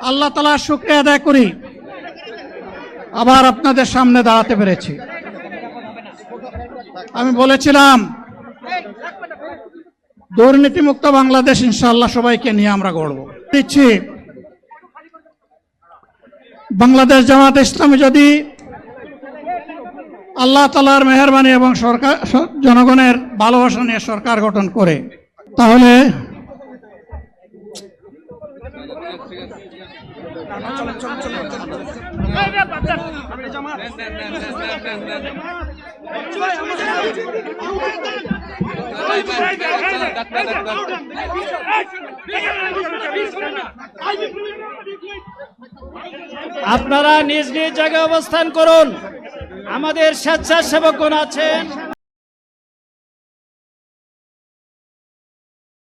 আল্লাহ তাআলার শুকরিয়া আদায় করি আবার আপনাদের সামনে দাঁড়াতে পেরেছি। আমি বলেছিলাম দুর্নীতিমুক্ত বাংলাদেশ ইনশাআল্লাহ সবাইকে নিয়ে আমরা গড়ব। দিচ্ছি বাংলাদেশ জামাত ইসলামী যদি আল্লাহ তাআলার মেহেরবানি এবং সরকার জনগণের ভালোবাসা নিয়ে সরকার গঠন করে, তাহলে আপনারা নিজ নিজ জায়গায় অবস্থান করুন। আমাদের স্বেচ্ছাসেবকগণ আছেন।